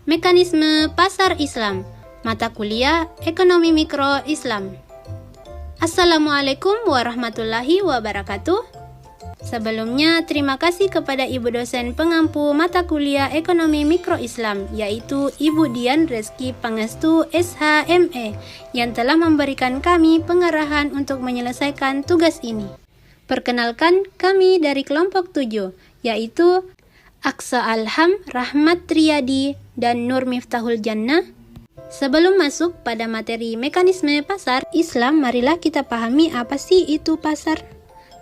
Mekanisme Pasar Islam, Mata Kuliah Ekonomi Mikro Islam. Assalamualaikum warahmatullahi wabarakatuh. Sebelumnya, terima kasih kepada Ibu dosen pengampu mata kuliah Ekonomi Mikro Islam, yaitu Ibu Dian Reski Pangestu SHME, yang telah memberikan kami pengarahan untuk menyelesaikan tugas ini. Perkenalkan, kami dari kelompok 7, yaitu Aksa Alham, Rahmat Triyadi, dan Nur Miftahul Jannah. Sebelum masuk pada materi mekanisme pasar Islam, marilah kita pahami apa sih itu pasar.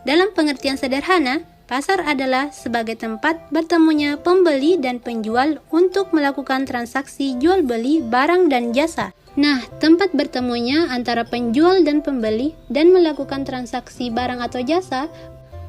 Dalam pengertian sederhana, pasar adalah sebagai tempat bertemunya pembeli dan penjual untuk melakukan transaksi jual beli barang dan jasa. Nah, tempat bertemunya antara penjual dan pembeli dan melakukan transaksi barang atau jasa,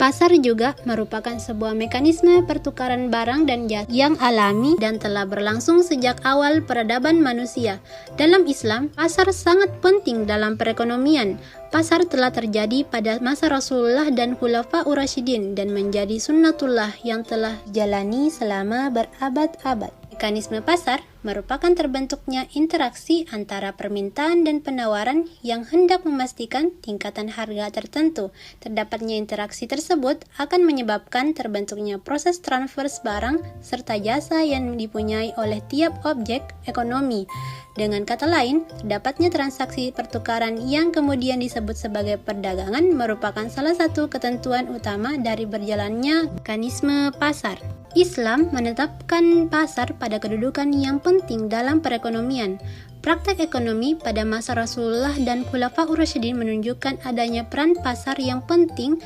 pasar juga merupakan sebuah mekanisme pertukaran barang dan jasa yang alami dan telah berlangsung sejak awal peradaban manusia. Dalam Islam, pasar sangat penting dalam perekonomian. Pasar telah terjadi pada masa Rasulullah dan Khulafaur Rasyidin dan menjadi sunnatullah yang telah jalani selama berabad-abad. Mekanisme pasar merupakan terbentuknya interaksi antara permintaan dan penawaran yang hendak memastikan tingkatan harga tertentu. Terdapatnya interaksi tersebut akan menyebabkan terbentuknya proses transfer barang serta jasa yang dipunyai oleh tiap objek ekonomi. Dengan kata lain, terdapatnya transaksi pertukaran yang kemudian disebut sebagai perdagangan merupakan salah satu ketentuan utama dari berjalannya mekanisme pasar. Islam menetapkan pasar pada kedudukan yang penting dalam perekonomian. Praktek ekonomi pada masa Rasulullah dan Khulafaur Rasyidin menunjukkan adanya peran pasar yang penting.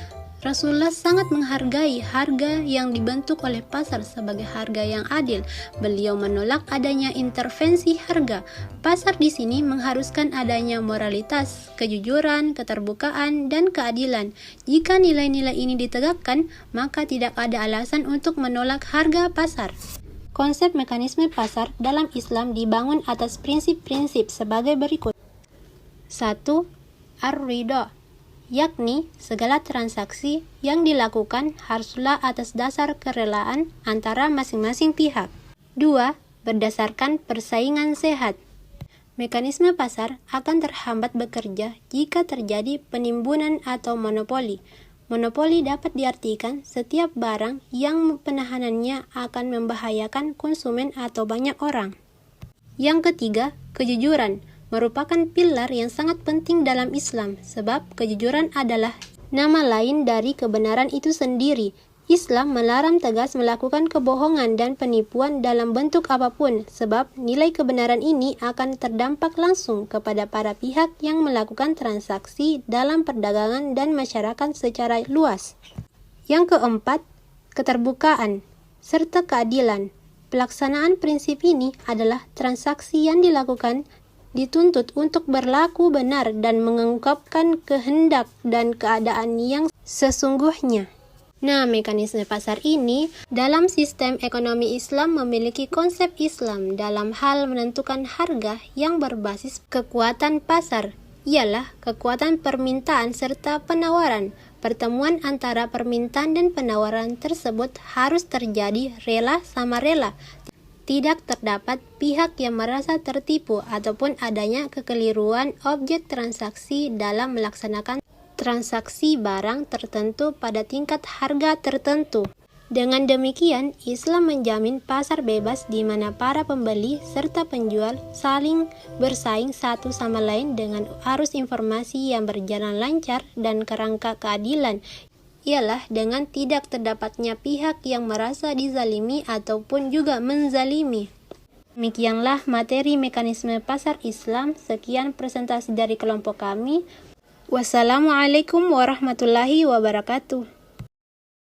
Rasulullah sangat menghargai harga yang dibentuk oleh pasar sebagai harga yang adil. Beliau menolak adanya intervensi harga. Pasar di sini mengharuskan adanya moralitas, kejujuran, keterbukaan, dan keadilan. Jika nilai-nilai ini ditegakkan, maka tidak ada alasan untuk menolak harga pasar. Konsep mekanisme pasar dalam Islam dibangun atas prinsip-prinsip sebagai berikut. 1. Ar-ridha, yakni segala transaksi yang dilakukan haruslah atas dasar kerelaan antara masing-masing pihak. 2. Berdasarkan persaingan sehat. Mekanisme pasar akan terhambat bekerja jika terjadi penimbunan atau monopoli. Monopoli dapat diartikan setiap barang yang penahanannya akan membahayakan konsumen atau banyak orang. Yang ketiga, kejujuran merupakan pilar yang sangat penting dalam Islam, sebab kejujuran adalah nama lain dari kebenaran itu sendiri. Islam melarang tegas melakukan kebohongan dan penipuan dalam bentuk apapun, sebab nilai kebenaran ini akan terdampak langsung kepada para pihak yang melakukan transaksi dalam perdagangan dan masyarakat secara luas. Yang keempat, keterbukaan serta keadilan. Pelaksanaan prinsip ini adalah transaksi yang dilakukan dituntut untuk berlaku benar dan mengungkapkan kehendak dan keadaan yang sesungguhnya. Nah, mekanisme pasar ini dalam sistem ekonomi Islam memiliki konsep Islam dalam hal menentukan harga yang berbasis kekuatan pasar, ialah kekuatan permintaan serta penawaran. Pertemuan antara permintaan dan penawaran tersebut harus terjadi rela sama rela. Tidak terdapat pihak yang merasa tertipu ataupun adanya kekeliruan objek transaksi dalam melaksanakan transaksi barang tertentu pada tingkat harga tertentu. Dengan demikian, Islam menjamin pasar bebas di mana para pembeli serta penjual saling bersaing satu sama lain dengan arus informasi yang berjalan lancar dan kerangka keadilan, ialah dengan tidak terdapatnya pihak yang merasa dizalimi ataupun juga menzalimi. Demikianlah materi mekanisme pasar Islam. Sekian presentasi dari kelompok kami. Wassalamualaikum warahmatullahi wabarakatuh.